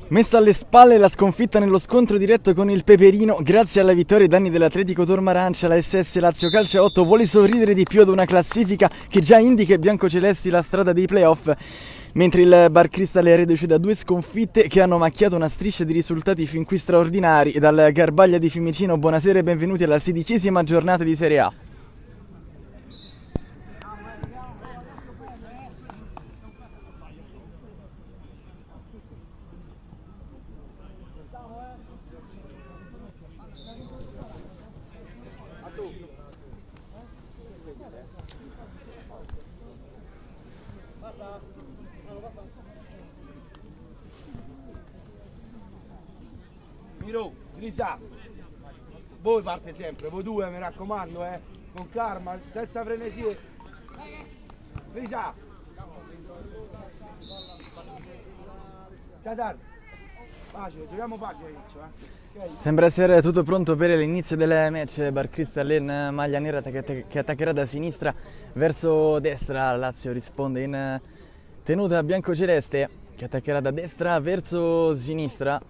Messa alle spalle la sconfitta nello scontro diretto con il Peperino, grazie alla vittoria ai danni dell'Atletico Tormarancia, la SS Lazio Calcio 8 vuole sorridere di più ad una classifica che già indica ai biancocelesti la strada dei playoff, mentre il Bar Cristal è reduce da 2 sconfitte che hanno macchiato una striscia di risultati fin qui straordinari. Dal Garbaglia di Fiumicino, buonasera e benvenuti alla 16ª giornata di Serie A. Miro, Grisa, voi parte sempre, voi due mi raccomando, con calma, senza frenesie. Grisa, Casar, facile, giochiamo facile all'inizio, Sembra essere tutto pronto per l'inizio del match. Bar Cristal in maglia nera che attaccherà da sinistra verso destra. Lazio risponde in tenuta biancoceleste che attaccherà da destra verso sinistra.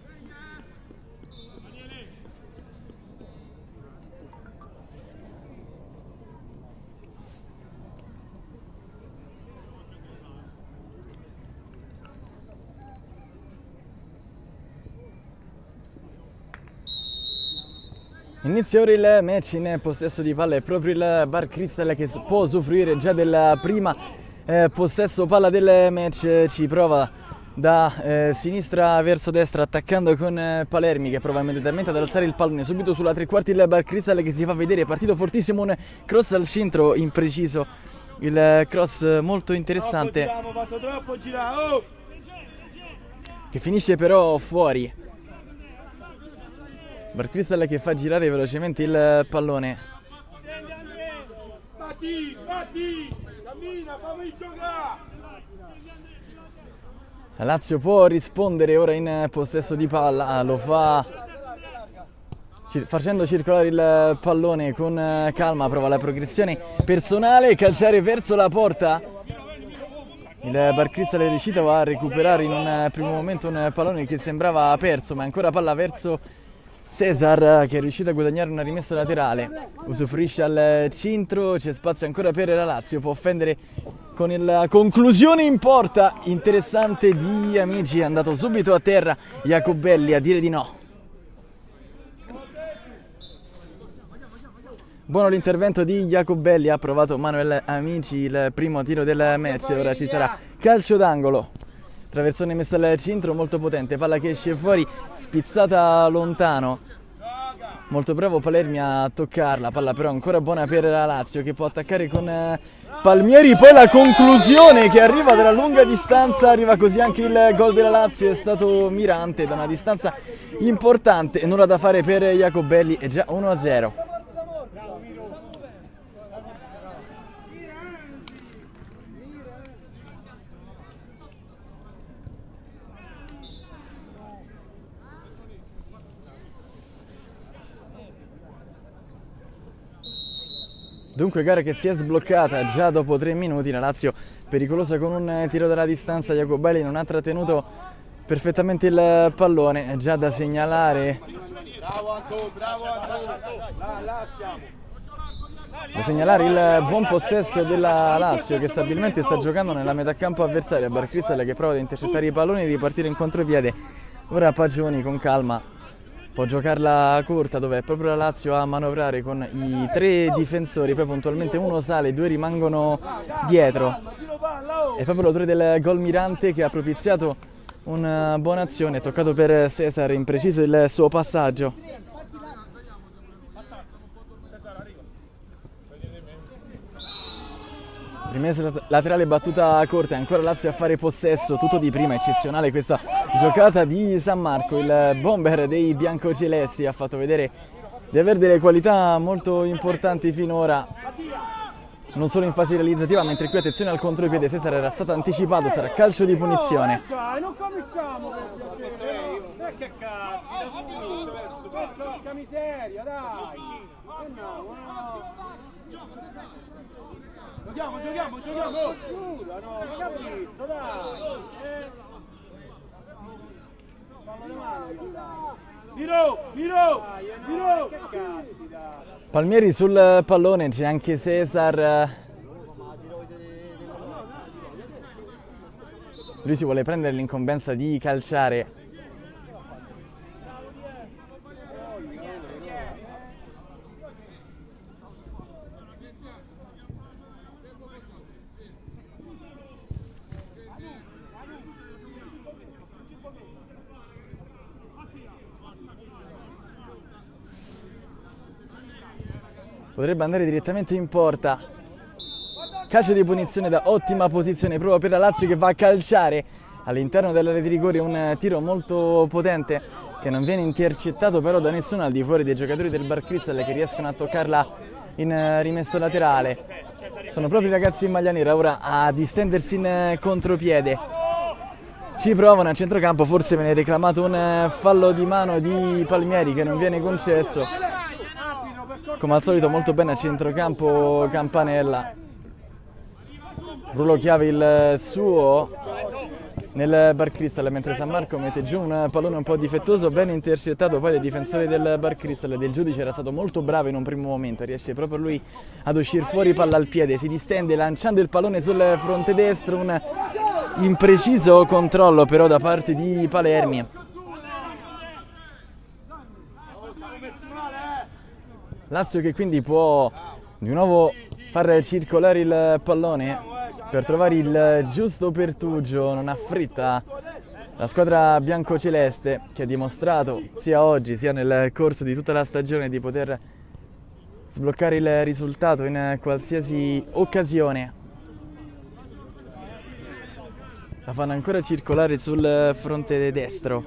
Inizia ora il match. In possesso di palla è proprio il Bar Cristal che può usufruire già della prima possesso palla del match. Ci prova da sinistra verso destra attaccando con Palermi che prova immediatamente ad alzare il pallone subito sulla tre quarti. Il Bar Cristal che si fa vedere, partito fortissimo, un cross al centro impreciso, il cross molto interessante troppo girare, che finisce però fuori. Bar Cristal che fa girare velocemente il pallone. Batti, cammina, fammi giocare. La Lazio può rispondere ora in possesso di palla, lo fa facendo circolare il pallone con calma, prova la progressione personale, calciare verso la porta. Il Bar Cristal è riuscito a recuperare in un primo momento un pallone che sembrava perso, ma ancora palla verso Cesar che è riuscito a guadagnare una rimessa laterale, usufruisce al centro, c'è spazio ancora per la Lazio, può offendere con la conclusione in porta interessante di Amici, è andato subito a terra Jacobelli a dire di no. Buono l'intervento di Jacobelli, ha provato Manuel Amici il primo tiro del match, ora ci sarà calcio d'angolo. Traversone messa al centro, molto potente, palla che esce fuori, spizzata lontano. Molto bravo Palermi a toccarla, palla però ancora buona per la Lazio che può attaccare con Palmieri, poi la conclusione che arriva dalla lunga distanza, arriva così anche il gol della Lazio, è stato mirante da una distanza importante, nulla da fare per Jacobelli, è già 1-0. Dunque gara che si è sbloccata già dopo 3 minuti, la Lazio pericolosa con un tiro dalla distanza, Jacobelli non ha trattenuto perfettamente il pallone, è già da segnalare. Da segnalare il buon possesso della Lazio che stabilmente sta giocando nella metà campo avversaria, Bar Cristal che prova ad intercettare i palloni e ripartire in contropiede. Ora Pagioni con calma può giocarla corta dove è proprio la Lazio a manovrare con i 3 difensori, poi puntualmente uno sale, 2 rimangono dietro. È proprio l'autore del gol mirante che ha propiziato una buona azione, toccato per Cesar, impreciso il suo passaggio. Rimessa laterale battuta corta, ancora Lazio a fare possesso, tutto di prima, eccezionale questa giocata di San Marco, il bomber dei biancocelesti ha fatto vedere di avere delle qualità molto importanti finora, non solo in fase realizzativa, mentre qui attenzione al contropiede, Cesar era stato anticipato, sarà calcio di punizione. Dai, non cominciamo per piacere, che cazzo, porca miseria, dai, Giochiamo, giura, no, ma capisco, dai. Che caspita! Palmieri sul pallone, c'è anche Cesar. Lui si vuole prendere l'incombenza di calciare. Potrebbe andare direttamente in porta. Calcio di punizione da ottima posizione proprio per la Lazio, che va a calciare all'interno dell'area di rigore. Un tiro molto potente che non viene intercettato però da nessuno al di fuori dei giocatori del Bar Cristal, che riescono a toccarla in rimessa laterale. Sono proprio i ragazzi in maglia nera ora a distendersi in contropiede. Ci provano a centrocampo, forse viene reclamato un fallo di mano di Palmieri che non viene concesso. Come al solito molto bene a centrocampo Campanella. Ruolo chiave il suo nel Bar Cristal, mentre San Marco mette giù un pallone un po' difettoso, ben intercettato poi dai difensori del Bar Cristal. Del giudice era stato molto bravo in un primo momento, riesce proprio lui ad uscire fuori, palla al piede, si distende lanciando il pallone sul fronte destro, un impreciso controllo però da parte di Palermi. Lazio che quindi può di nuovo far circolare il pallone per trovare il giusto pertugio. Non ha fretta la squadra biancoceleste, che ha dimostrato sia oggi sia nel corso di tutta la stagione di poter sbloccare il risultato in qualsiasi occasione. La fanno ancora circolare sul fronte destro.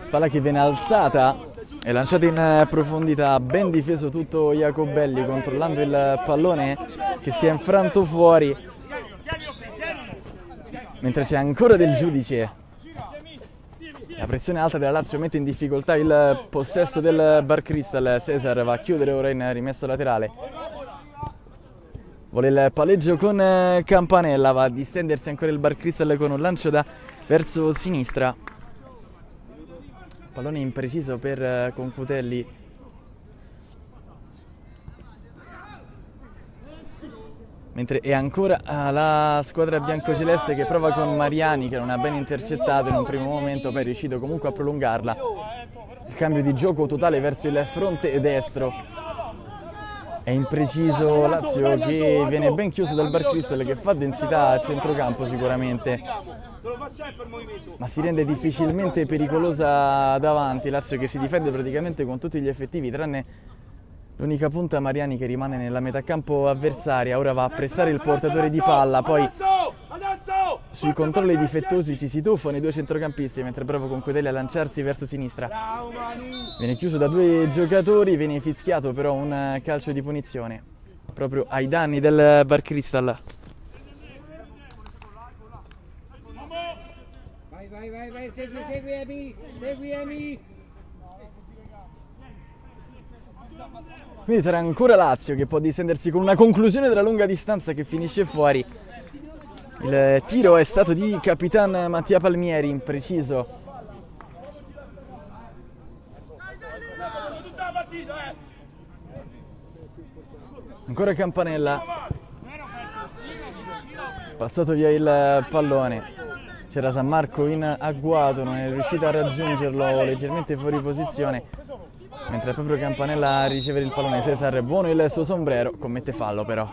Palla che viene alzata e lanciata in profondità, ben difeso tutto Jacobelli, controllando il pallone che si è infranto fuori, mentre c'è ancora del giudice. La pressione alta della Lazio mette in difficoltà il possesso del Bar Cristal. Cesar va a chiudere ora in rimessa laterale, vuole il palleggio con Campanella, va a distendersi ancora il Bar Cristal con un lancio da verso sinistra. Pallone impreciso per Concutelli. Mentre è ancora la squadra biancoceleste che prova con Mariani, che non ha ben intercettato in un primo momento, poi è riuscito comunque a prolungarla. Il cambio di gioco totale verso il fronte destro. È impreciso Lazio, che viene ben chiuso dal Bar Cristal, che fa densità a centrocampo sicuramente, ma si rende difficilmente pericolosa davanti. Lazio che si difende praticamente con tutti gli effettivi, tranne l'unica punta Mariani, che rimane nella metà campo avversaria. Ora va a pressare il portatore di palla, poi sui controlli difettosi ci si tuffano i due centrocampisti, mentre prova Concutelli a lanciarsi verso sinistra. Viene chiuso da due giocatori, viene fischiato però un calcio di punizione proprio ai danni del Bar Cristal. Vai, segui Emi. Quindi sarà ancora Lazio che può distendersi con una conclusione della lunga distanza che finisce fuori. Il tiro è stato di Capitan Mattia Palmieri, impreciso. Ancora Campanella, spazzato via il pallone. C'era San Marco in agguato, non è riuscito a raggiungerlo, leggermente fuori posizione, mentre proprio Campanella a ricevere il pallone. Cesar è buono il suo sombrero, commette fallo però.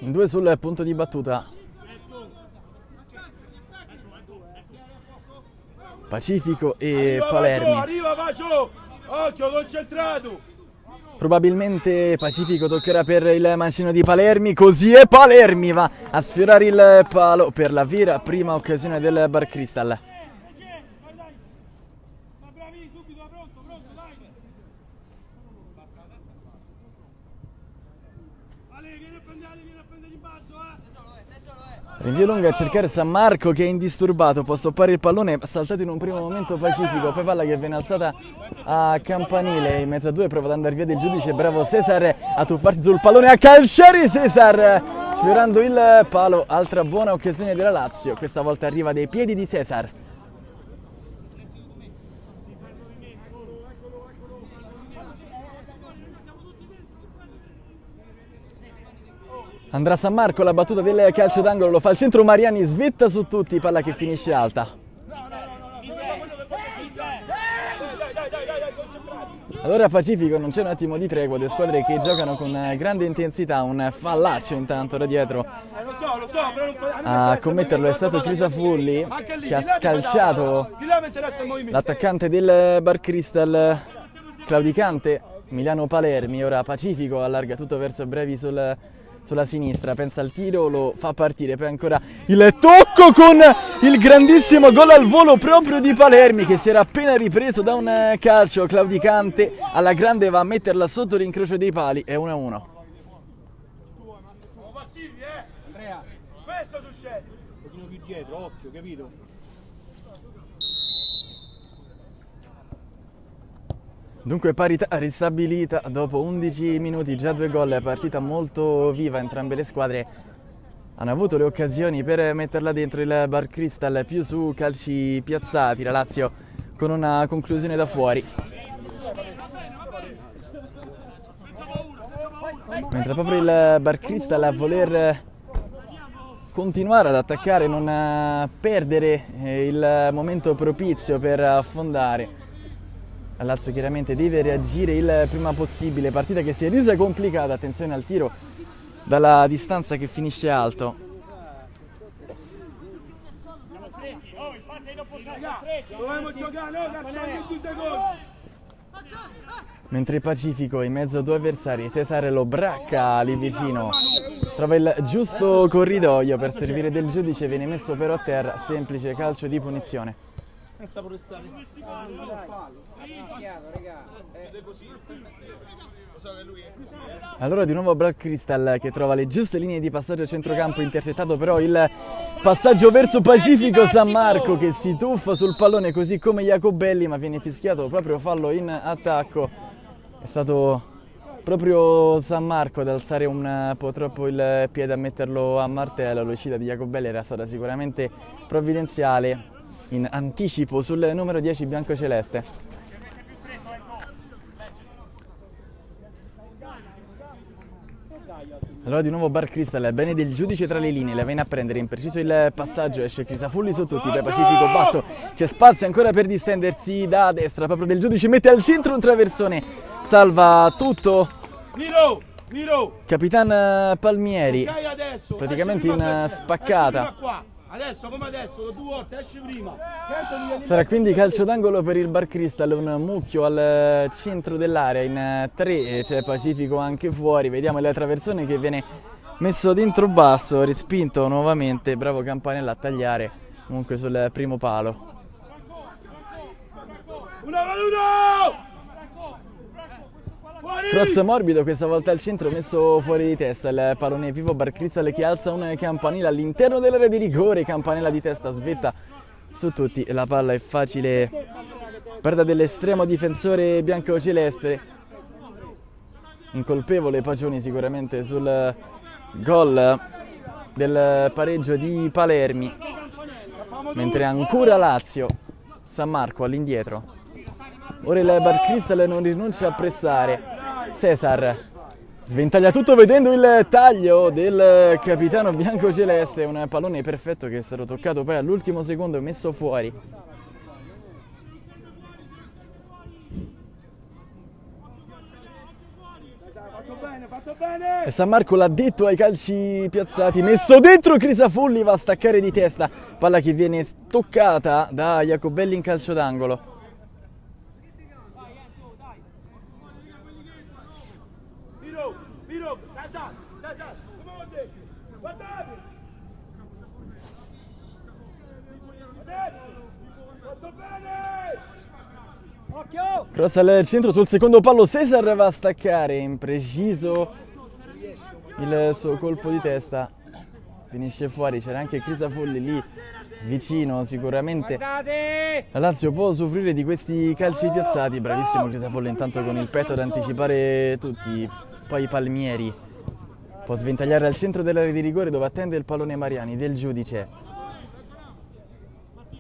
In due sul punto di battuta. Pacifico e Palermi. Arriva Pacio! Occhio, concentrato! Probabilmente Pacifico toccherà per il mancino di Palermi, così è. Palermi va a sfiorare il palo per la vera prima occasione del Bar Cristal. Rinvio lungo a cercare San Marco che è indisturbato, può stoppare il pallone, è saltato in un primo momento Pacifico, poi palla che viene alzata a campanile in mezzo a due, prova ad andare via del giudice, bravo Cesar a tuffarsi sul pallone, a calciare Cesar, sfiorando il palo, altra buona occasione della Lazio, questa volta arriva dai piedi di Cesar. Andrà San Marco, la battuta del calcio d'angolo, lo fa al centro Mariani, svetta su tutti, palla che finisce alta. Allora Pacifico, non c'è un attimo di tregua, due squadre che giocano con grande intensità, un fallaccio intanto da dietro. A commetterlo è stato Crisafulli, che ha scalciato l'attaccante del Bar Cristal, claudicante Emiliano Palermi. Ora Pacifico allarga tutto verso Brevi sulla sinistra, pensa al tiro, lo fa partire, poi ancora il tocco con il grandissimo gol al volo proprio di Palermi che si era appena ripreso da un calcio claudicante, alla grande va a metterla sotto l'incrocio dei pali, è 1-1. Siamo passivi, Andrea, questo succede. Un pochino più dietro, occhio, capito? Dunque parità ristabilita dopo 11 minuti, già 2 gol, partita molto viva, entrambe le squadre hanno avuto le occasioni per metterla dentro, il Bar Cristal più su calci piazzati, la Lazio con una conclusione da fuori. Mentre proprio il Bar Cristal a voler continuare ad attaccare, non perdere il momento propizio per affondare. La Lazio chiaramente deve reagire il prima possibile, partita che si è resa complicata, attenzione al tiro dalla distanza che finisce alto. Mentre Pacifico in mezzo a due avversari, Cesare lo bracca lì vicino, trova il giusto corridoio per servire del giudice, viene messo però a terra, semplice calcio di punizione. Allora di nuovo Bar Cristal che trova le giuste linee di passaggio a centrocampo, intercettato però il passaggio verso Pacifico, San Marco che si tuffa sul pallone così come Jacobelli, ma viene fischiato proprio fallo in attacco. È stato proprio San Marco ad alzare un po' troppo il piede, a metterlo a martello, l'uscita di Jacobelli era stata sicuramente provvidenziale, in anticipo sul numero 10 biancoceleste. Allora di nuovo Bar Cristal, bene del giudice tra le linee, la viene a prendere, impreciso il passaggio, esce Crisafulli su tutti, poi Pacifico basso, c'è spazio ancora per distendersi da destra, proprio del giudice, mette al centro un traversone, salva tutto Capitan Palmieri, praticamente in spaccata. Adesso come adesso, 2 volte, esci prima. Sarà quindi calcio d'angolo per il Bar Cristal, un mucchio al centro dell'area, in 3 c'è Pacifico anche fuori, vediamo il traversone che viene messo dentro basso, respinto nuovamente, bravo Campanella a tagliare comunque sul primo palo. Cross morbido questa volta al centro, messo fuori di testa, il pallone vivo, Bar Cristal che alza un campanile all'interno dell'area di rigore, campanella di testa svetta su tutti, la palla è facile, perda dell'estremo difensore biancoceleste, incolpevole Pacioni sicuramente sul gol del pareggio di Palermi, mentre ancora Lazio, San Marco all'indietro. Ora il Bar Cristal non rinuncia a pressare, Cesar sventaglia tutto vedendo il taglio del capitano biancoceleste, un pallone perfetto che è stato toccato poi all'ultimo secondo e messo fuori. Fatto bene. E San Marco l'ha detto ai calci piazzati, messo dentro Crisafulli, va a staccare di testa, palla che viene toccata da Jacobelli in calcio d'angolo. Cross al centro sul secondo palo, Cesar va a staccare, impreciso il suo colpo di testa, finisce fuori. C'era anche Crisafulli lì vicino, sicuramente Guardate! la Lazio può soffrire di questi calci piazzati. Bravissimo Crisafulli intanto con il petto ad anticipare tutti. Poi Palmieri può sventagliare al centro dell'area di rigore dove attende il pallone Mariani. Del Giudice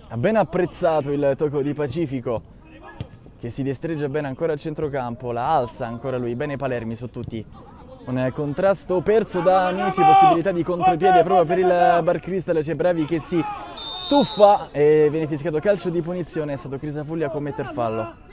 ha ben apprezzato il tocco di Pacifico, che si destreggia bene ancora al centrocampo, la alza ancora lui. Bene Palermi su tutti. Un contrasto perso da Amici, possibilità di contropiede proprio per il Bar Cristal. C'è Bravi che si tuffa e viene fischiato calcio di punizione. È stato Crisafulli a commetter fallo.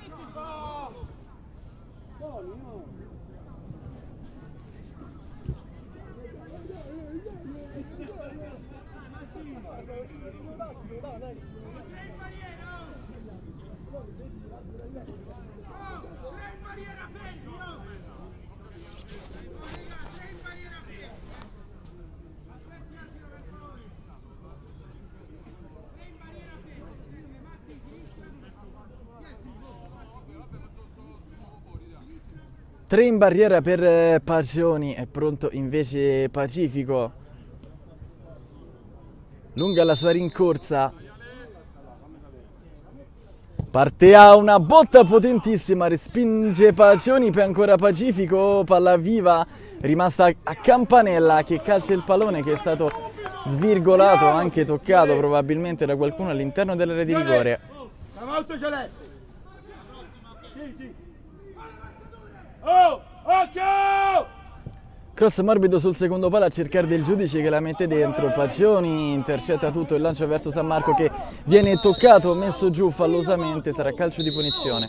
Tre in barriera per Pacioni, è pronto invece Pacifico. Lunga la sua rincorsa. Parte a una botta potentissima, respinge Pacioni, poi ancora Pacifico, palla viva, rimasta a Campanella che calcia il pallone, che è stato svirgolato, anche toccato probabilmente da qualcuno all'interno dell'area di rigore. Molto celeste. Sì, sì. Oh, occhio! Cross morbido sul secondo palo a cercare Del Giudice che la mette dentro. Pacioni intercetta tutto il lancio verso San Marco che viene toccato, messo giù fallosamente. Sarà calcio di punizione.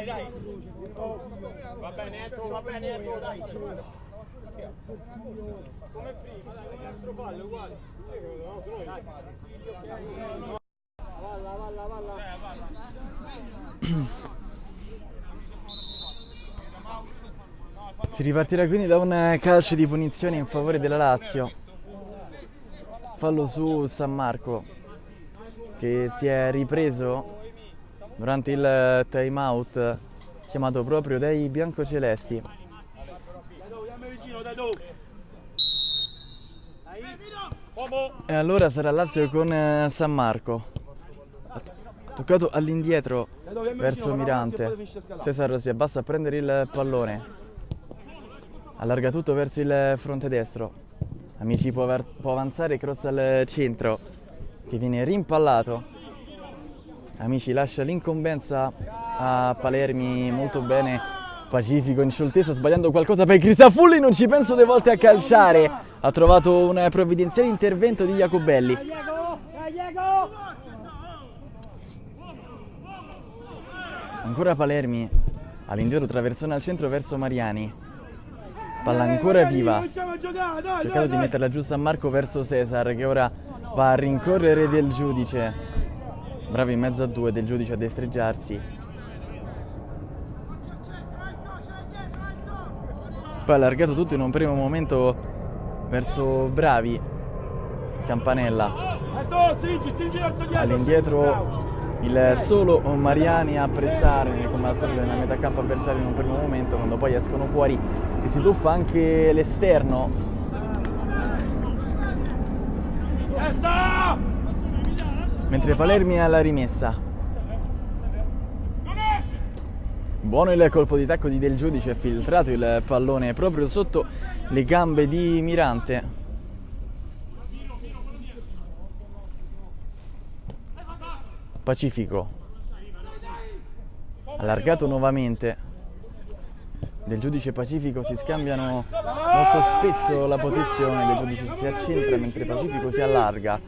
Dai. Va bene, dai. Come prima, dai, altro fallo uguale. Valla. Si ripartirà quindi da un calcio di punizione in favore della Lazio. Fallo su San Marco che si è ripreso durante il time out chiamato proprio dai biancocelesti. E allora sarà Lazio con San Marco. Ha toccato all'indietro verso Mirante. Cesar si abbassa a prendere il pallone. Allarga tutto verso il fronte destro. Amici può avanzare, cross al centro che viene rimpallato. Amici lascia l'incombenza a Palermi molto bene. Pacifico in scioltezza, sbagliando qualcosa per Crisafulli, non ci penso 2 volte a calciare. Ha trovato un provvidenziale intervento di Jacobelli. Ancora Palermi all'indietro, traversone al centro verso Mariani. Palla ancora viva. Ha cercato di metterla giù San Marco verso Cesar che ora va a rincorrere Del Giudice. Bravo in mezzo a 2 Del Giudice a destreggiarsi. Poi allargato tutto in un primo momento verso Bravi. Campanella. All'indietro il solo Mariani a pressare come al solito nella metà campo avversario in un primo momento. Quando poi escono fuori ci si tuffa anche l'esterno. Mentre Palermi è alla rimessa. Buono il colpo di tacco di Del Giudice, è filtrato il pallone proprio sotto le gambe di Mirante. Pacifico allargato nuovamente. Del Giudice Pacifico si scambiano molto spesso la posizione. Del Giudice si accentra mentre Pacifico si allarga.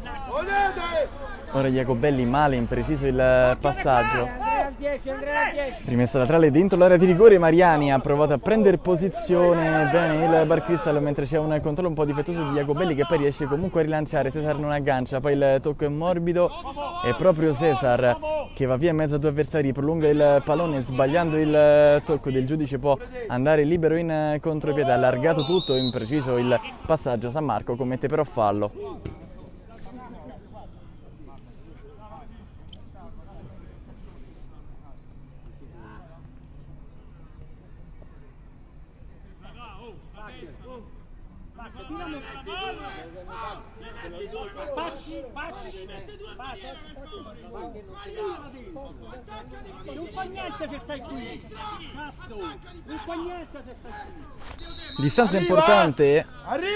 Ora Jacobelli male, impreciso il passaggio. Rimessa laterale dentro l'area di rigore. Mariani ha provato a prendere posizione bene il Bar Cristal, mentre c'è un controllo un po' difettoso di Jacobelli che poi riesce comunque a rilanciare. Cesar non aggancia, poi il tocco è morbido. È proprio Cesar che va via in mezzo a 2 avversari, prolunga il pallone sbagliando il tocco. Del Giudice può andare libero in contropiede. Ha allargato tutto, impreciso il passaggio. San Marco commette però fallo. Non fa niente se stai qui. Cazzo, non fa niente se stai qui. Distanza importante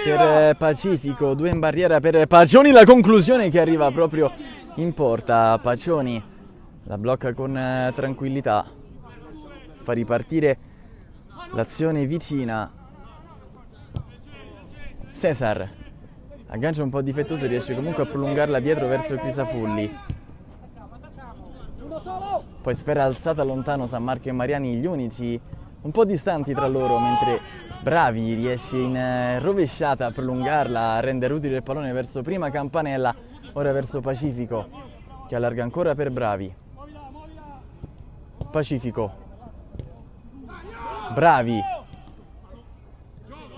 per Pacifico, 2 in barriera per Pacioni, la conclusione che arriva proprio in porta. Pacioni la blocca con tranquillità, fa ripartire l'azione vicina. Cesar aggancia un po' difettoso e riesce comunque a prolungarla dietro verso Crisafulli. Poi sfera alzata lontano San Marco e Mariani, gli unici un po' distanti tra loro, mentre Bravi riesce in rovesciata a prolungarla, a rendere utile il pallone verso prima Campanella, ora verso Pacifico, che allarga ancora per Bravi. Pacifico. Bravi.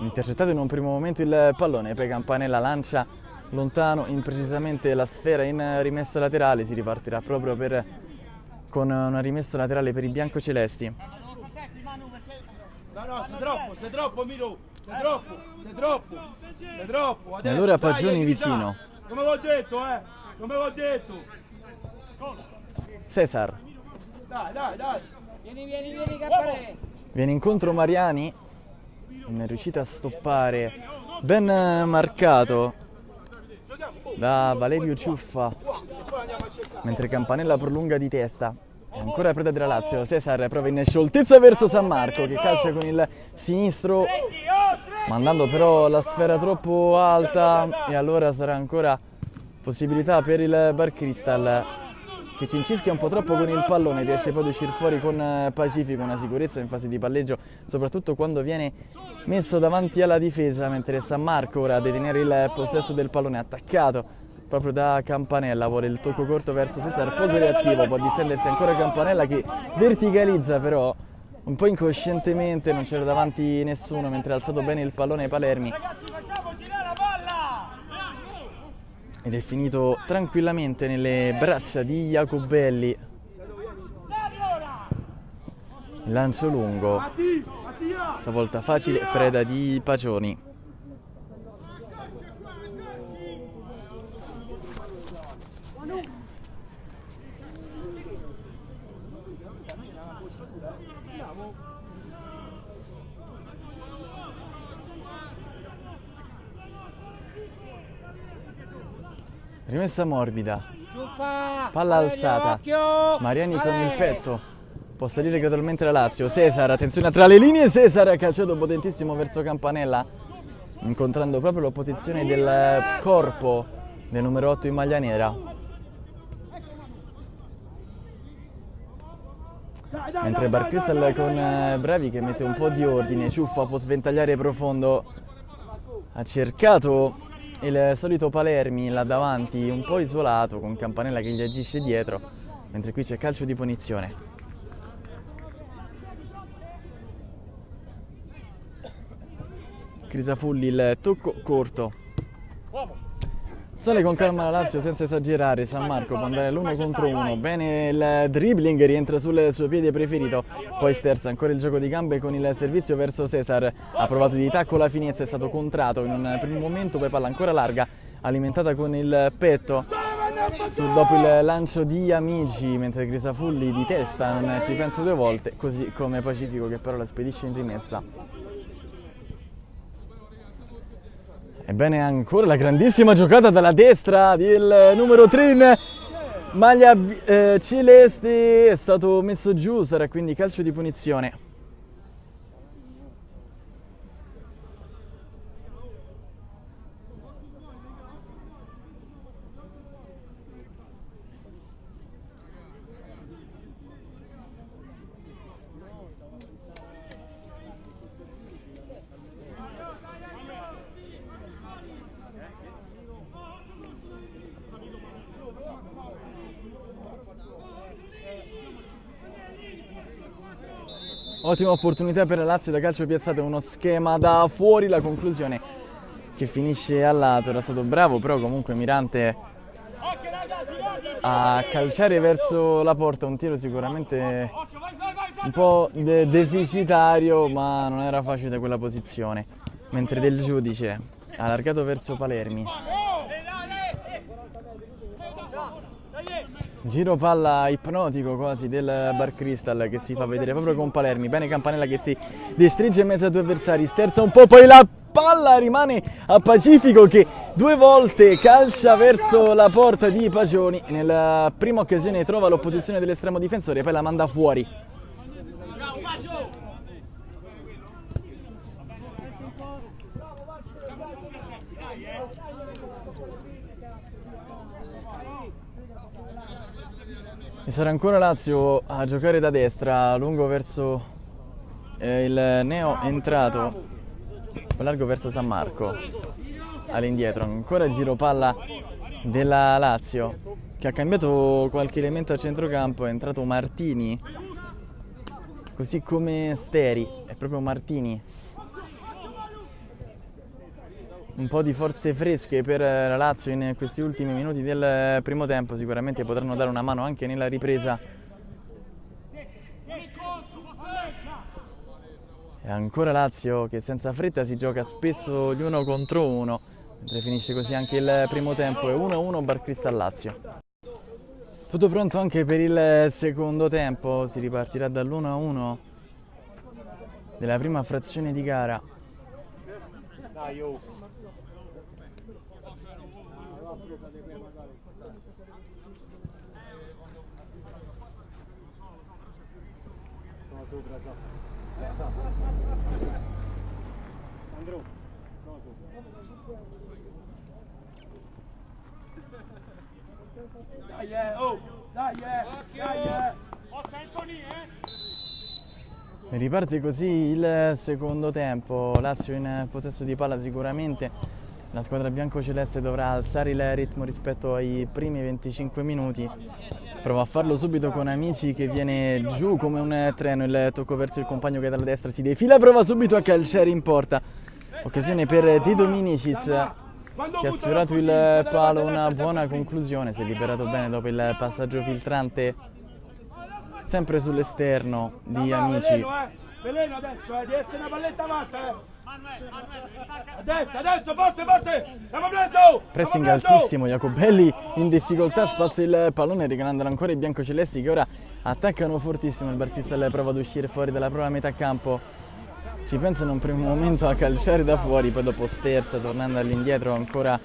Intercettato in un primo momento il pallone, poi Campanella lancia lontano imprecisamente la sfera in rimessa laterale, si ripartirà proprio con una rimessa laterale per i biancocelesti. No, sei troppo Miro, sei troppo. E allora Pacioni vicino. Come l'ho detto, Cesar. Dai. Vieni, Capare. Viene incontro Mariani, non è riuscito a stoppare, ben marcato da Valerio Ciuffa, mentre Campanella prolunga di testa. È ancora preda della Lazio. Cesar prova in scioltezza verso San Marco, che calcia con il sinistro, mandando però la sfera troppo alta, e allora sarà ancora possibilità per il Bar Cristal, che ci incischia un po' troppo con il pallone, riesce poi ad uscire fuori con Pacifico, una sicurezza in fase di palleggio, soprattutto quando viene messo davanti alla difesa, mentre San Marco ora a detenere il possesso del pallone, attaccato proprio da Campanella, vuole il tocco corto verso Cesar, poco reattivo, può distendersi ancora Campanella che verticalizza però un po' incoscientemente, non c'era davanti nessuno, mentre ha alzato bene il pallone Palermi. Ed è finito tranquillamente nelle braccia di Jacobelli. Il lancio lungo, stavolta facile, preda di Pacioni. Rimessa morbida, palla alzata, Mariani con il petto, può salire gradualmente la Lazio. Cesar, attenzione tra le linee, Cesar ha calciato potentissimo verso Campanella, incontrando proprio l'opposizione del corpo del numero 8 in maglia nera. Mentre Bar Cristal con Bravi che mette un po' di ordine, Ciuffa può sventagliare profondo, ha cercato il solito Palermi là davanti, un po' isolato, con Campanella che gli agisce dietro, mentre qui c'è calcio di punizione. Crisafulli, il tocco corto. Sale con calma la Lazio senza esagerare, San Marco può andare all'1 contro 1, bene il dribbling, rientra sul suo piede preferito, poi sterza ancora il gioco di gambe con il servizio verso Cesar, ha provato di tacco la finezza, è stato contrato in un primo momento, poi palla ancora larga, alimentata con il petto, dopo il lancio di Amici, mentre Crisafulli di testa non ci pensa 2 volte, così come Pacifico che però la spedisce in rimessa. Ebbene, ancora la grandissima giocata dalla destra del numero 3 in maglia celeste, è stato messo giù, sarà quindi calcio di punizione. Ottima opportunità per la Lazio da calcio piazzato, uno schema da fuori, la conclusione che finisce al lato. Era stato bravo però comunque Mirante a calciare verso la porta, un tiro sicuramente un po' deficitario, ma non era facile quella posizione, mentre Del Giudice allargato verso Palermi, giro palla ipnotico quasi del Bar Cristal che si fa vedere proprio con Palermi. Bene Campanella che si distringe in mezzo ai due avversari, sterza un po', poi la palla rimane a Pacifico che 2 volte calcia verso la porta di Pacioni. Nella prima occasione trova l'opposizione dell'estremo difensore e poi la manda fuori. E sarà ancora Lazio a giocare da destra, lungo verso il neo entrato, largo verso San Marco, all'indietro, ancora giro palla della Lazio, che ha cambiato qualche elemento a centrocampo, è entrato Martini, così come Steri, è proprio Martini. Un po' di forze fresche per la Lazio in questi ultimi minuti del primo tempo, sicuramente potranno dare una mano anche nella ripresa. E ancora Lazio che senza fretta si gioca spesso gli 1 contro 1, mentre finisce così anche il primo tempo, è 1-1 Bar Cristal Lazio. Tutto pronto anche per il secondo tempo, si ripartirà dall'1-1 della prima frazione di gara. Riparte così il secondo tempo, Lazio in possesso di palla sicuramente, la squadra biancoceleste dovrà alzare il ritmo rispetto ai primi 25 minuti, prova a farlo subito con Amici che viene giù come un treno, il tocco verso il compagno che dalla destra si defila, prova subito a calciare in porta, occasione per De Dominicic che ha sfiorato il palo, una buona conclusione, si è liberato bene dopo il passaggio filtrante sempre sull'esterno di Amici. Veleno adesso, deve essere una palletta matta, Adesso, forte, abbiamo preso! Pressing altissimo, Jacobelli in difficoltà, spazza il pallone regalandolo ancora ai biancocelesti che ora attaccano fortissimo. Il Bar Cristal prova ad uscire fuori dalla propria metà campo, ci pensano un primo momento a calciare da fuori, poi dopo sterza, tornando all'indietro ancora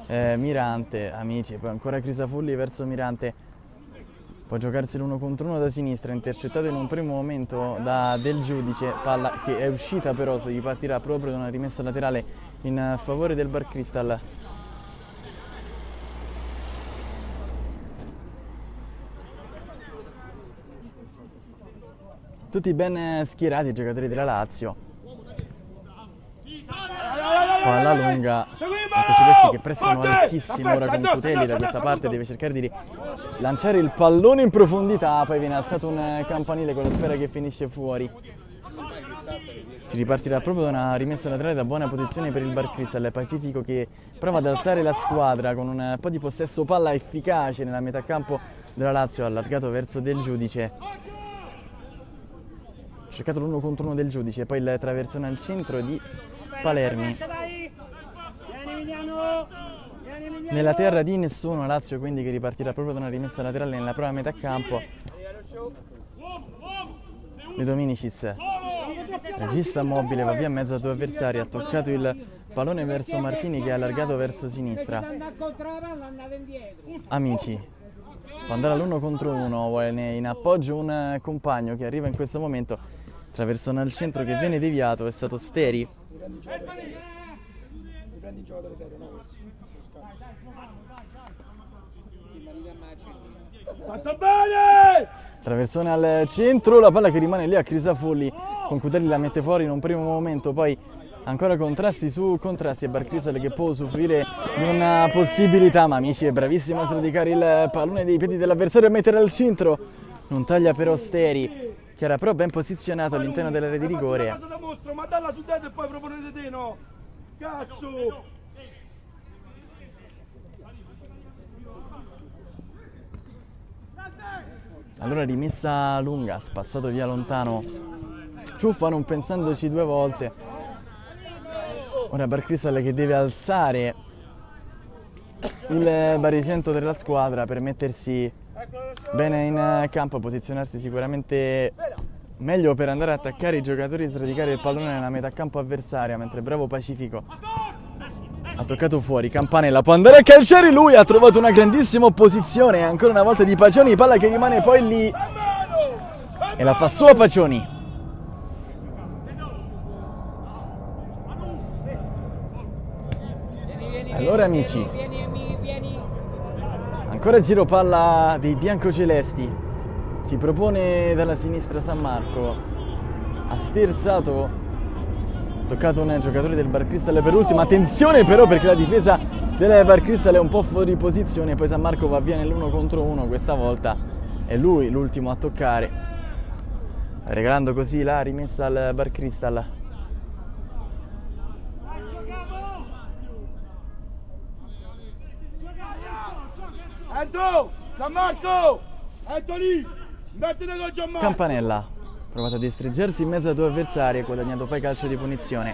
Mirante, Amici, poi ancora Crisafulli verso Mirante. Può giocarsi l'1 contro 1 da sinistra, intercettato in un primo momento da Del Giudice, palla che è uscita però, si ripartirà proprio da una rimessa laterale in favore del Bar Cristal. Tutti ben schierati i giocatori della Lazio. Palla lunga, Biancocelesti che pressano altissimo ora con Cutelli da questa parte, deve cercare di lanciare il pallone in profondità, poi viene alzato un campanile con la sfera che finisce fuori. Si ripartirà proprio da una rimessa laterale da buona posizione per il Bar Cristal, Pacifico che prova ad alzare la squadra con un po' di possesso palla efficace nella metà campo della Lazio, allargato verso Del Giudice. Cercato l'1 contro 1 del Giudice, poi il traversone al centro di Palermi. Nella terra di nessuno, Lazio quindi che ripartirà proprio da una rimessa laterale nella propria metà campo. De Dominicic, regista mobile, va via in mezzo ai due avversari, ha toccato il pallone verso Martini che è allargato verso sinistra. Amici, può andare all'1 contro 1, vuole in appoggio un compagno che arriva in questo momento, traversone al centro che viene deviato, è stato Steri. Prendi il giocatore serio, no questo. Fatto bene! Traversone al centro, la palla che rimane lì a Crisafulli, con Cutelli la mette fuori in un primo momento, poi ancora contrasti su contrasti e Bar Cristal che può usufruire di una possibilità, ma Amici è bravissimo a sradicare il pallone dei piedi dell'avversario e a mettere al centro, non taglia però Steri, che era però ben posizionato all'interno dell'area di rigore. Ma dalla su dentro e poi proponete te, no? Cazzo! Allora rimessa lunga, spazzato via lontano. Ciuffa non pensandoci due volte. Ora Barcristal che deve alzare il baricentro della squadra per mettersi bene in campo, posizionarsi sicuramente meglio per andare a attaccare i giocatori e sradicare il pallone nella metà campo avversaria, mentre bravo Pacifico ha toccato fuori. Campanella può andare a calciare, lui ha trovato una grandissima opposizione ancora una volta di Pacioni, palla che rimane poi lì e la fa solo Pacioni. Allora amici, Vieni. ancora giro palla dei biancocelesti, si propone dalla sinistra San Marco, ha sterzato, toccato un giocatore del Barcristal per ultimo, attenzione però perché la difesa del Barcristal è un po' fuori posizione, poi San Marco va via nell'1 contro 1, questa volta è lui l'ultimo a toccare, regalando così la rimessa al Barcristal. Anto! Gianmarco! Anthony! Mettete con Gianmarco! Campanella provato a distreggersi in mezzo a due avversari e guadagnato poi calcio di punizione.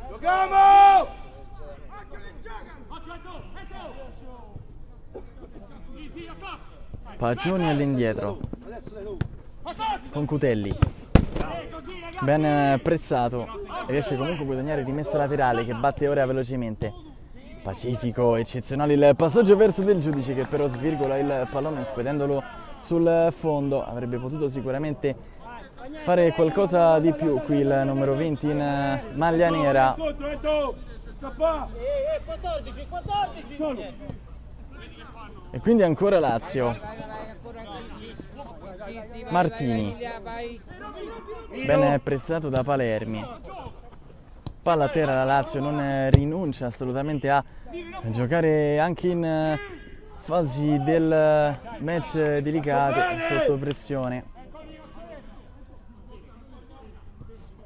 Giochiamo! Pacioni all'indietro con Cutelli, ben prezzato, riesce comunque a guadagnare rimessa laterale che batte ora velocemente. Pacifico, eccezionale il passaggio verso del giudice che però svirgola il pallone spedendolo sul fondo. Avrebbe potuto sicuramente fare qualcosa di più qui il numero 20 in maglia nera. 14. E quindi ancora Lazio. Vai, ancora sì, Martini. vai. Ben pressato da Palermi. Palla a terra, la Lazio non rinuncia assolutamente a giocare anche in fasi del match delicate sotto pressione.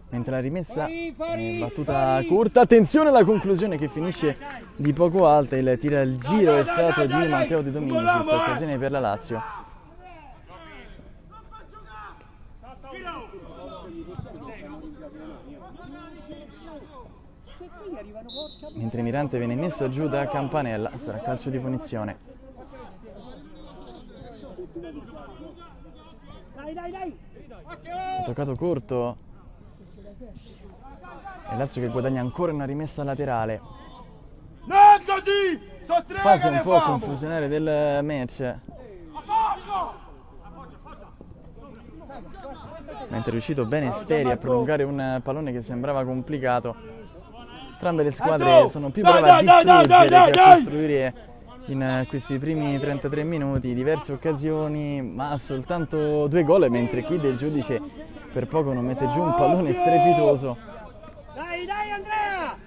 Mentre la rimessa è battuta corta, attenzione alla conclusione che finisce di poco alta, il tiro al giro è stato di Matteo De Dominicis, occasione per la Lazio. Mentre Mirante viene messo giù da Campanella, sarà calcio di punizione. Ha toccato corto e Lazio che guadagna ancora una rimessa laterale. Non così! Fase un po' confusionaria del match, mentre è riuscito bene Steri a prolungare un pallone che sembrava complicato. Entrambe le squadre sono più brave a distruggere che a costruire in questi primi 33 minuti, diverse occasioni ma soltanto 2 gol, mentre qui del giudice per poco non mette giù un pallone strepitoso. Dai Andrea!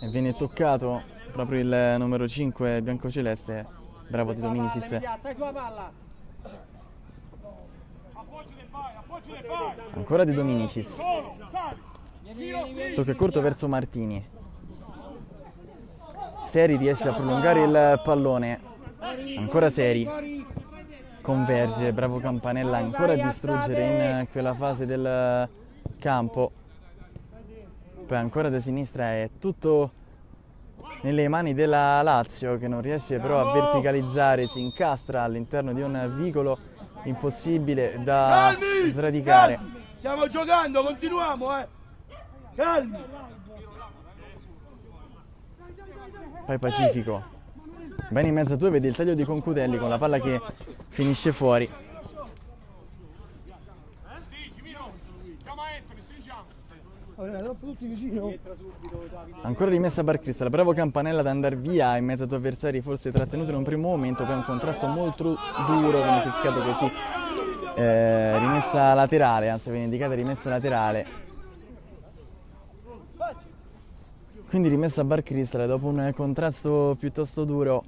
E viene toccato proprio il numero 5 biancoceleste, bravo Di Dominicis. Stai sulla palla. Ancora Di Dominicis, tocca corto verso Martini. Seri riesce a prolungare il pallone, ancora Seri, converge, bravo Campanella ancora a distruggere in quella fase del campo. Poi ancora da sinistra è tutto nelle mani della Lazio che non riesce però a verticalizzare, si incastra all'interno di un vicolo impossibile da sradicare. Stiamo giocando, continuiamo, calmi. Poi Pacifico, bene in mezzo a due, vede il taglio di Concutelli con la palla che finisce fuori. Ancora rimessa Barcristal, bravo Campanella ad andare via in mezzo a due avversari forse trattenuto in un primo momento, poi un contrasto molto duro, viene fischiato così, rimessa laterale, anzi viene indicata rimessa laterale. Quindi rimessa Barcristal dopo un contrasto piuttosto duro.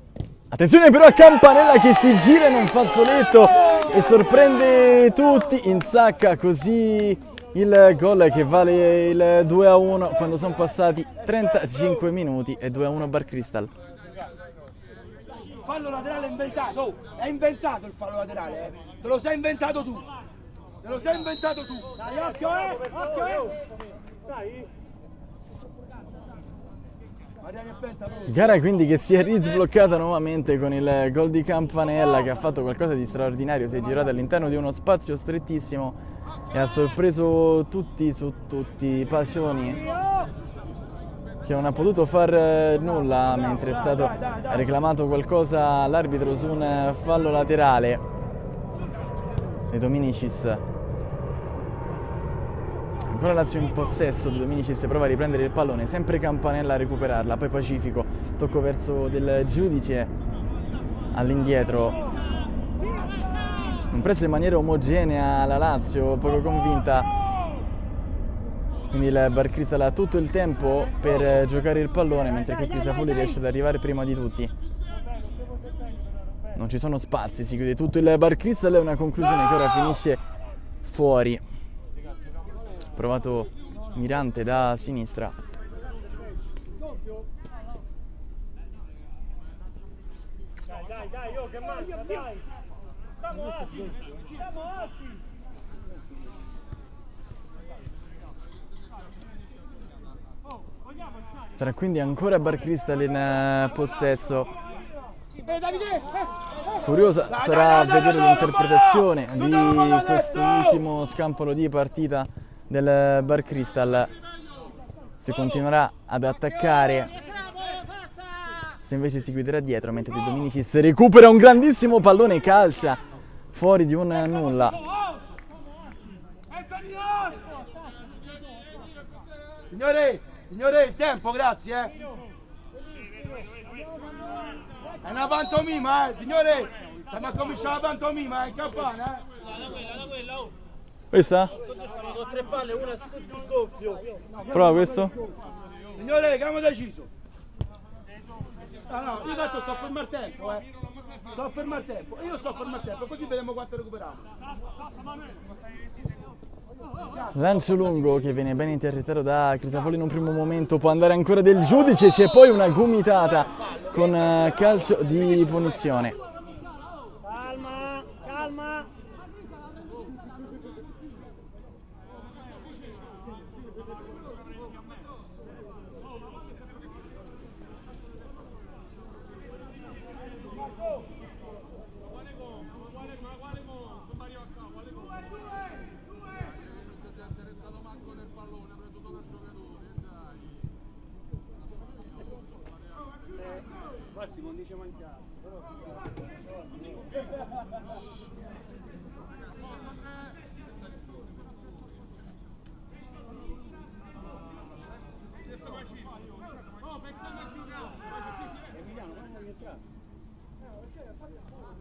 Attenzione però a Campanella che si gira in un fazzoletto e sorprende tutti, insacca così il gol che vale il 2-1 quando sono passati 35 minuti e 2-1 Barcristal. fallo laterale è inventato, oh, è inventato il fallo laterale, te lo sei inventato tu, te lo sei inventato tu. Dai, occhio, occhio, dai. Gara quindi che si è risbloccata nuovamente con il gol di Campanella, che ha fatto qualcosa di straordinario, si è girato all'interno di uno spazio strettissimo e ha sorpreso tutti su tutti. Pacioni, che non ha potuto far nulla mentre è stato reclamato qualcosa l'arbitro su un fallo laterale. De Dominicis. Ancora Lazio in possesso, De Dominicis prova a riprendere il pallone, sempre Campanella a recuperarla, poi Pacifico, tocco verso del giudice, all'indietro. Non presa in maniera omogenea la Lazio, poco convinta. Quindi il Bar Cristal ha tutto il tempo per giocare il pallone, mentre qui Crisafulli riesce ad arrivare prima di tutti. Non ci sono spazi, si chiude tutto il Bar Cristal, è una conclusione che ora finisce fuori. Provato Mirante da sinistra. Dai, oh, che manca, dai. Siamo alti. Sarà quindi ancora Bar Cristal in possesso. Curiosa sarà vedere l'interpretazione di quest'ultimo scampolo di partita del Bar Cristal, si continuerà ad attaccare, se invece si chiuderà dietro, mentre De Dominicis recupera un grandissimo pallone, calcia fuori di un nulla. Signore, il tempo, grazie. È una pantomima, signore. Stanno a cominciare la pantomima, in campana, Da quella, oh. Questa? Con 3 palle, una più sgonfio. Prova questo? Signore, che abbiamo deciso. No, io tanto sto a fermare tempo, Sto a fermare tempo. Io sto a fermare tempo, così vediamo quanto recuperiamo. Lancio lungo che viene ben intercettato da Crisafulli in un primo momento, può andare ancora del giudice, c'è poi una gomitata con calcio di punizione. Calma. Massimo non dice mancato.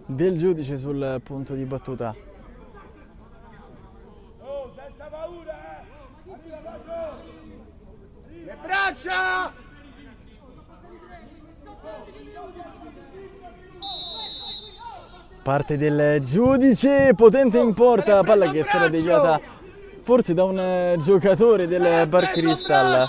Del giudice sul punto di battuta. Oh, senza paura, Arriva Pacio! Le braccia! Parte del giudice, potente in porta, palla che è stata deviata forse da un giocatore del Bar Cristal.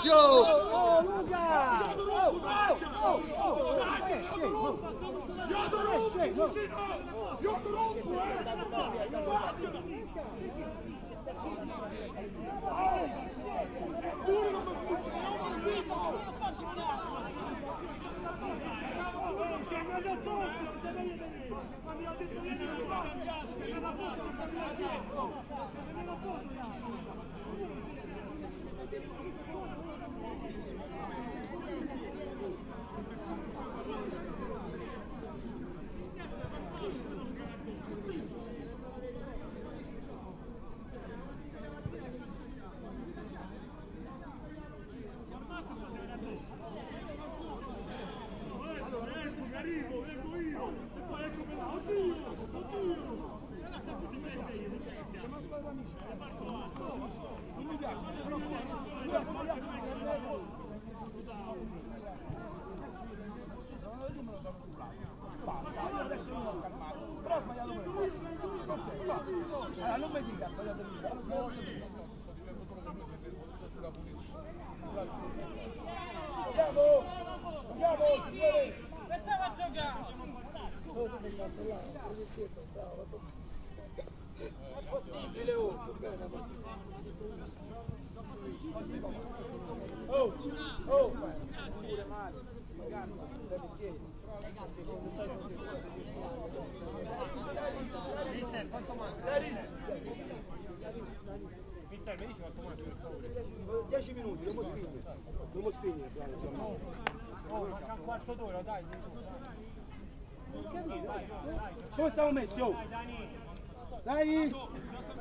Non mi dica, ha sbagliato Pensavo a giocare! Mister, mi dici quanto manca per favore? 10 minuti, non mi spingere. Non mi spingere. Manca un quarto d'ora, dai. Come siamo messi? Oh? Dai!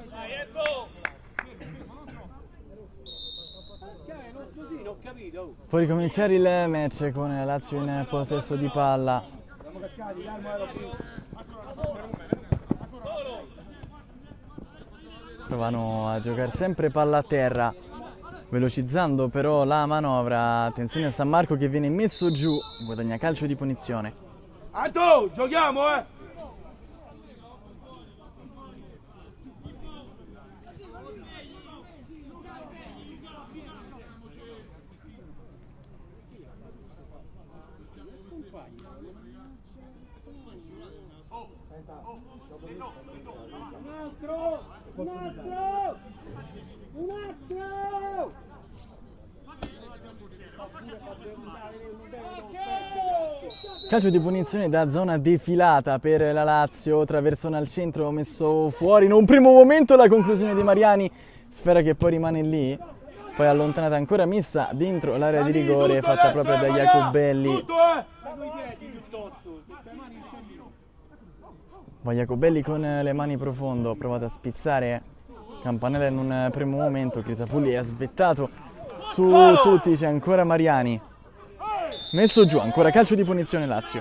Dai, ecco! Non così, ho capito. Può ricominciare il match con la Lazio in possesso di palla. Siamo cascati, l'armo era più. Provano a giocare sempre palla a terra, velocizzando però la manovra. Attenzione a San Marco che viene messo giù, guadagna calcio di punizione. Anto, giochiamo, Un altro! Calcio di punizione da zona defilata per la Lazio, traversone al centro messo fuori in un primo momento, la conclusione di Mariani, sfera che poi rimane lì, poi allontanata ancora, messa dentro l'area di rigore fatta proprio da Jacobelli. Poi Jacobelli con le mani profondo, ha provato a spizzare Campanella in un primo momento, Crisafulli è svettato su tutti, c'è ancora Mariani. Messo giù, ancora calcio di punizione Lazio.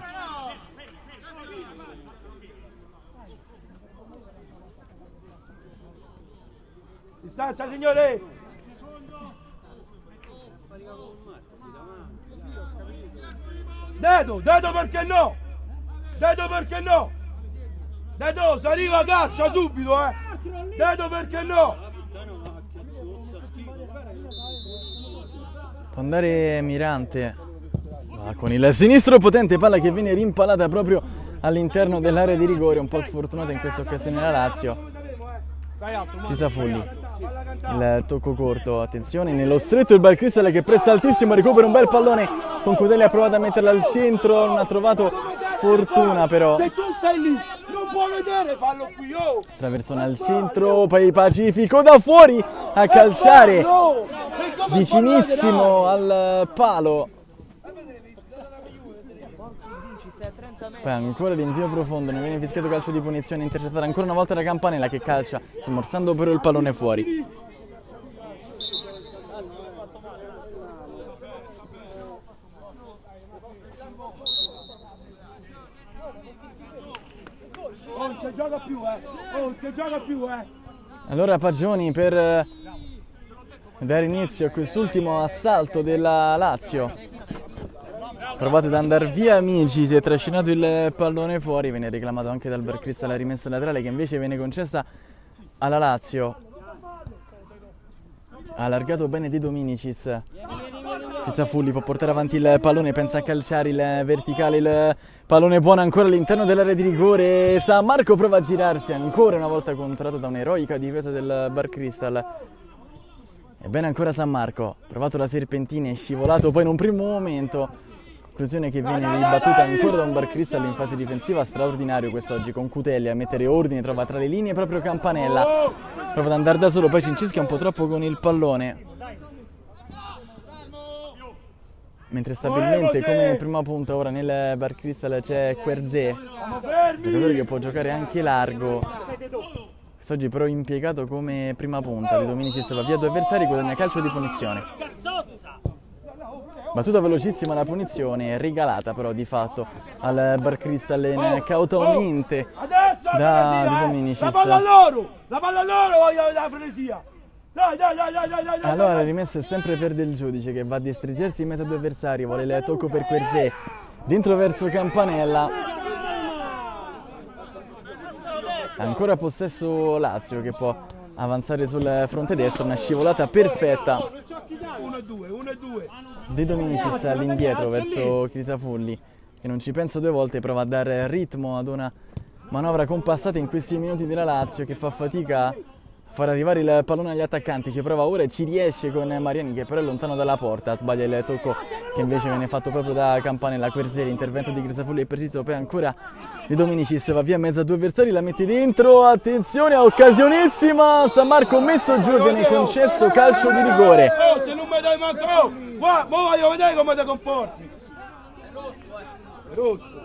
Distanza, signore! Dedo perché no? Dedo perché no? Dedo, si arriva a caccia subito, Dedo perché no? Può andare Mirante, va con il sinistro potente, palla che viene rimpalata proprio all'interno dell'area di rigore, un po' sfortunata in questa occasione la Lazio. Crisafulli, il tocco corto, attenzione, nello stretto il Barcristal che pressa altissimo, recupera un bel pallone, con Cutelli ha provato a metterla al centro, non ha trovato fortuna però. Se tu stai lì, non puoi vedere, fallo qui, oh! Traversone al centro, poi Pacifico da fuori a calciare vicinissimo al palo. Poi ancora l'invio profondo, ne viene fischiato calcio di punizione, intercettata ancora una volta da Campanella che calcia, smorzando però il pallone fuori. Non si gioca più, non si gioca più, Allora Pagioni per dare inizio a quest'ultimo assalto della Lazio. Provate ad andare via amici, si è trascinato il pallone fuori, viene reclamato anche dal Barcristal la rimessa laterale che invece viene concessa alla Lazio. Ha allargato bene De Dominicis. Crisafulli può portare avanti il pallone, pensa a calciare il verticale, il pallone buono ancora all'interno dell'area di rigore. San Marco prova a girarsi ancora una volta contratto da un'eroica difesa del Barcristal. Ebbene ancora San Marco, provato la serpentina, è scivolato poi in un primo momento. Conclusione che viene ribattuta ancora da un Barcristal in fase difensiva, straordinario quest'oggi con Cutelli a mettere ordine, trova tra le linee proprio Campanella. Prova ad andare da solo, poi Cincischia un po' troppo con il pallone. Mentre stabilmente come prima punta ora nel Barcristal c'è Querzé, giocatore che può giocare anche largo. Quest'oggi però impiegato come prima punta. De Dominicis va via due avversari, guadagna calcio di punizione. Battuta velocissima la punizione, regalata però di fatto al Barcristal incautamente da De Dominicis. La palla a loro, voglio vedere la frenesia. Dai. Allora rimessa è sempre per Del Giudice che va a distreggersi in mezzo a due avversari, vuole il tocco per Querzé, dentro verso Campanella. Ancora possesso Lazio che può avanzare sul fronte destro, una scivolata perfetta. 1-2. De Dominicis all'indietro verso Crisafulli che non ci pensa due volte, prova a dare ritmo ad una manovra compassata in questi minuti della Lazio che fa fatica far arrivare il pallone agli attaccanti, ci prova ora e ci riesce con Mariani che però è lontano dalla porta, sbaglia il tocco che invece viene fatto proprio da Campanella. Querzieri, intervento di Crisafulli è preciso, poi ancora di Dominicis, va via in mezzo a due avversari, la mette dentro, attenzione, occasionissima, San Marco messo giù e viene concesso calcio di rigore. Oh, se non mi dai manco, ma voglio vedere come ti comporti. È rosso.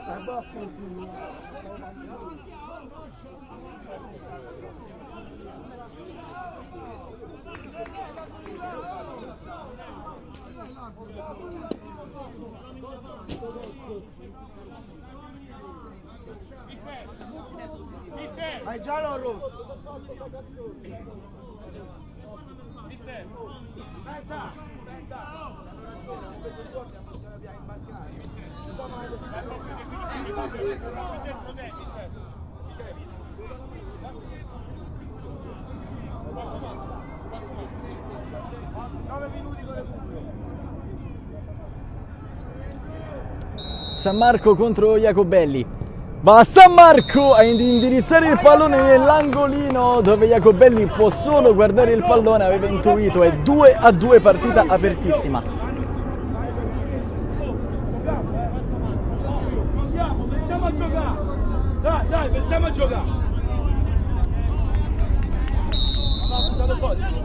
Hai giallo o rosso? Mister. Aspetta. San Marco contro Jacobelli. Va San Marco a indirizzare il pallone nell'angolino dove Jacobelli può solo guardare il pallone, aveva intuito, è 2-2, partita apertissima. Giochiamo, pensiamo a giocare. Dai, pensiamo a giocare. No, buttato fuori.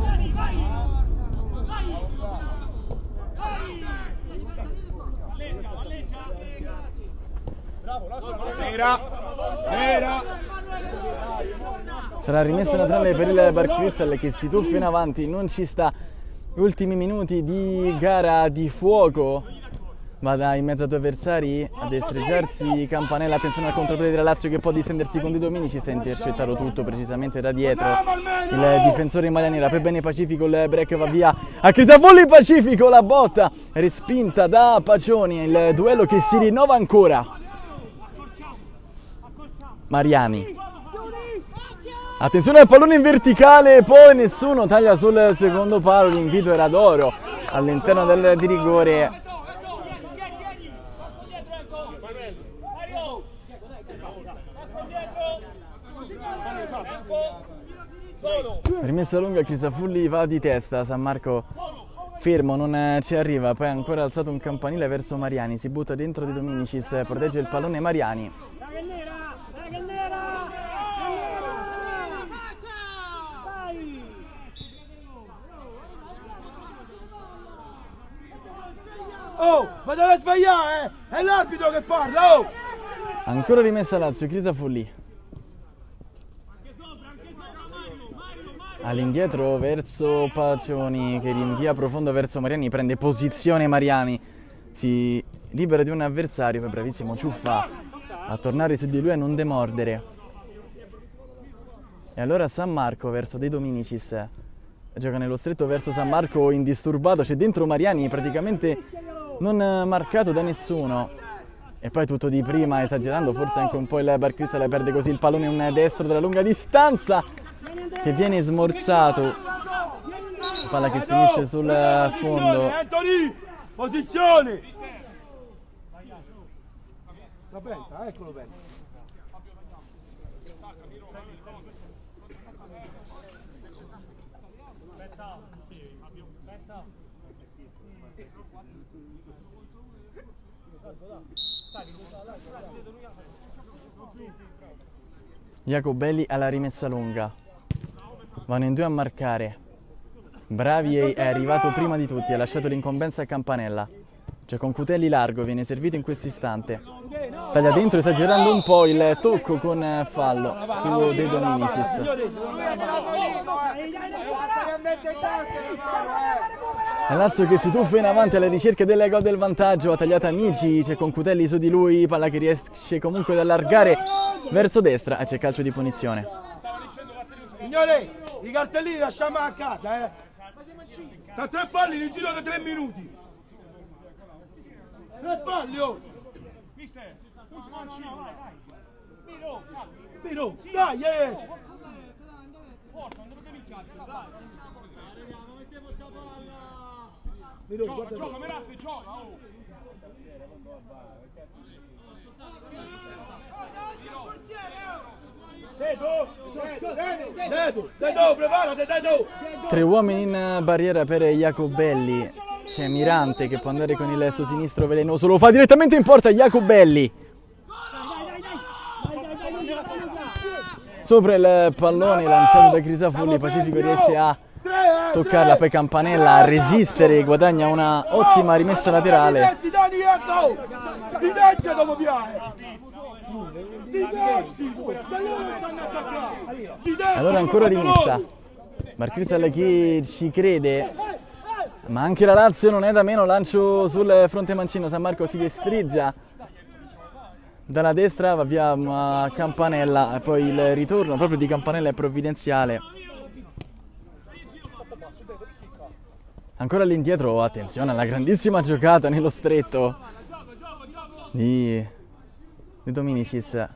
Vera. Sarà rimessa naturale per il Bar Cristal che si tuffa in avanti, non ci sta. Ultimi minuti di gara di fuoco. Va in mezzo a due avversari a destreggiarsi Campanella, attenzione al contropiede della Lazio che può distendersi con De Dominici, si è intercettato tutto precisamente da dietro il difensore Mariani, per bene Pacifico, il break va via a Crisafulli, Pacifico, la botta respinta da Pacioni, il duello che si rinnova ancora. Mariani, attenzione al pallone in verticale, poi nessuno taglia sul secondo palo, l'invito era d'oro all'interno del di rigore. Rimessa lunga, Crisafulli va di testa, San Marco fermo, non ci arriva, poi ha ancora alzato un campanile verso Mariani, si butta dentro di Dominicis, protegge il pallone Mariani. Oh, ma deve svegliare, è l'arbitro che parla, oh! Ancora rimessa Lazio, Crisafulli. All'indietro verso Pacioni che rinvia profondo verso Mariani, prende posizione Mariani, si libera di un avversario, poi bravissimo Ciuffa a tornare su di lui e non demordere. E allora San Marco verso De Dominicis, gioca nello stretto verso San Marco indisturbato, c'è dentro Mariani praticamente non marcato da nessuno. E poi tutto di prima, esagerando forse anche un po' il Bar Cristal, perde così il pallone un destro dalla lunga distanza che viene smorzato, palla che finisce sul fondo. Anthony, posizione! Aspetta, eccolo bene. Jacobelli alla rimessa lunga, vanno in due a marcare. Bravi è arrivato prima di tutti, ha lasciato l'incombenza a Campanella. C'è con Cutelli largo, viene servito in questo istante. Taglia dentro esagerando un po', il tocco con fallo su De Dominicis. La Lazio che si tuffa in avanti alla ricerca delle gol del vantaggio, ha tagliato Amici, c'è con Cutelli su di lui, palla che riesce comunque ad allargare verso destra e c'è calcio di punizione. Signore, i cartellini lasciamo a casa, Sta 3 falli nel giro di 3 minuti. 3 falli, oh! Mister, Miro, dai, forza, non devi il calcio, dai. mettiamo sta palla! Miro, guarda. Gioca, Meratti, gioca, oh! Vedo, Dedo, preparati, Dedo. 3 uomini in barriera per Jacobelli. C'è Mirante che può andare con il suo sinistro velenoso, lo fa direttamente in porta Jacobelli. Sopra il pallone lanciato da Crisafulli, Pacifico riesce a toccarla, poi Campanella a resistere, guadagna una ottima rimessa laterale. Allora ancora rimessa, Barcristal che ci crede, ma anche la Lazio non è da meno, lancio sul fronte mancino, San Marco si destreggia dalla destra, va via a Campanella e poi il ritorno proprio di Campanella è provvidenziale. Ancora all'indietro, attenzione alla grandissima giocata nello stretto di Dominicis.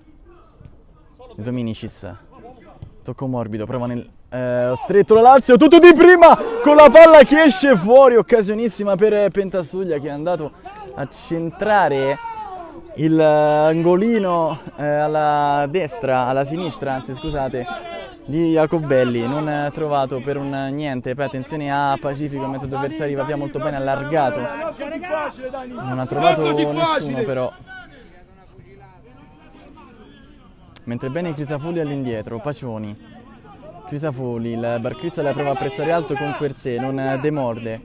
Tocco morbido, prova nel stretto la Lazio, tutto di prima con la palla che esce fuori, occasionissima per Pentasuglia che è andato a centrare l'angolino alla destra, alla sinistra, anzi scusate, di Jacobelli, non trovato per un niente. Poi attenzione a Pacifico, il mezzo avversario va via molto bene, allargato, non ha trovato nessuno però. Mentre bene Crisafulli all'indietro, Pacioni, Crisafulli, il Barcristal la prova a pressare alto con Querzé, non demorde.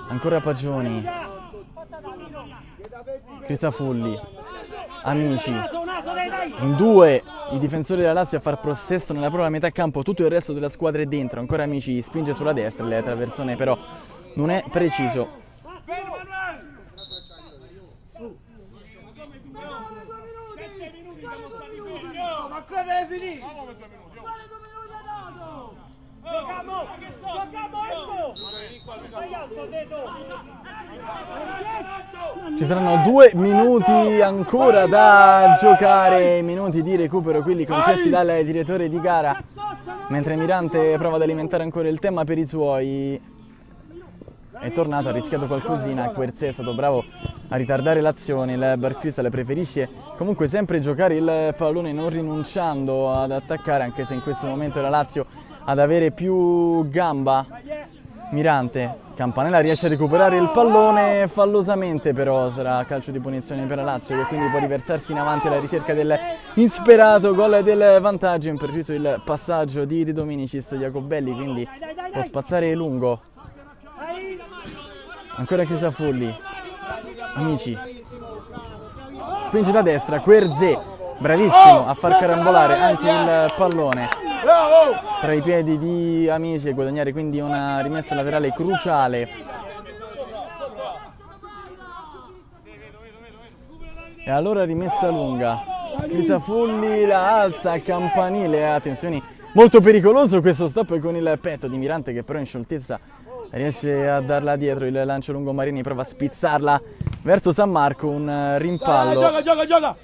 Ancora Pacioni, Crisafulli, Amici, in 2 i difensori della Lazio a far possesso nella propria metà campo, tutto il resto della squadra è dentro. Ancora Amici spinge sulla destra, il traversone però non è preciso. Ma ancora deve finire! Ci saranno 2 minuti ancora da giocare, minuti di recupero quelli concessi dal direttore di gara, mentre Mirante prova ad alimentare ancora il tema per i suoi. È tornato, ha rischiato qualcosina, Querzé è stato bravo a ritardare l'azione, il Barcristal preferisce comunque sempre giocare il pallone non rinunciando ad attaccare, anche se in questo momento è la Lazio ad avere più gamba. Mirante, Campanella riesce a recuperare il pallone fallosamente, però sarà calcio di punizione per la Lazio che quindi può riversarsi in avanti alla ricerca del insperato gol del vantaggio. Impreciso il passaggio di De Dominicis, Jacobelli quindi può spazzare lungo. Ancora Crisafulli, Amici, spinge da destra, Querzé, bravissimo a far carambolare anche il pallone tra i piedi di Amici e guadagnare quindi una rimessa laterale cruciale. E allora rimessa lunga, Crisafulli la alza, campanile, attenzioni, molto pericoloso questo stop con il petto di Mirante che però in scioltezza riesce a darla dietro. Il lancio lungo Marini prova a spizzarla verso San Marco, un rimpallo. Gioca!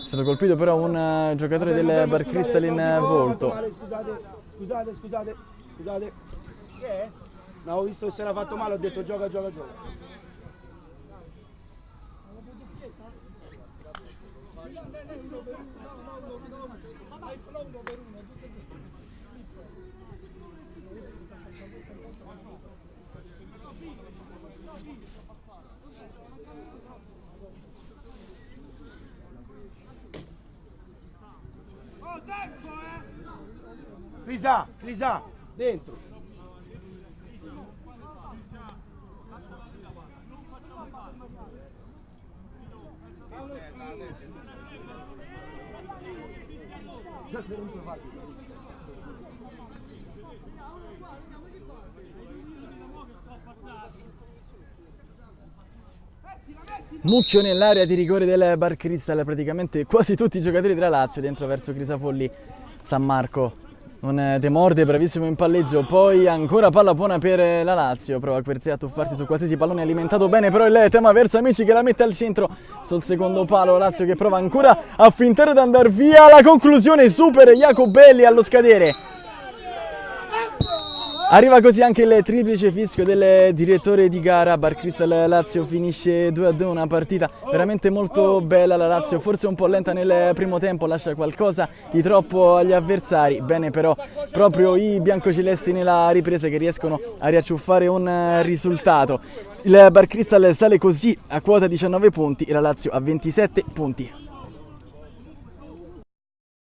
È stato colpito però un giocatore del Barcristal in volto. Scusate. Che è? No, ho visto che si era fatto male, ho detto gioca. Crisa, dentro. Mucchio nell'area di rigore del Barcristal, praticamente quasi tutti i giocatori della Lazio dentro verso Crisafulli. San Marco non demorde, bravissimo in palleggio, poi ancora palla buona per la Lazio, prova Querzé a tuffarsi su qualsiasi pallone alimentato bene, però il tema verso Amici che la mette al centro sul secondo palo. Lazio che prova ancora a fintare ad andare via, la conclusione super Jacobelli allo scadere. Arriva così anche il triplice fischio del direttore di gara. Bar Cristal Lazio finisce 2-2, una partita veramente molto bella. La Lazio forse un po' lenta nel primo tempo, lascia qualcosa di troppo agli avversari. Bene però proprio i biancocelesti nella ripresa, che riescono a riacciuffare un risultato. Il Bar Cristal sale così a quota 19 punti e la Lazio a 27 punti.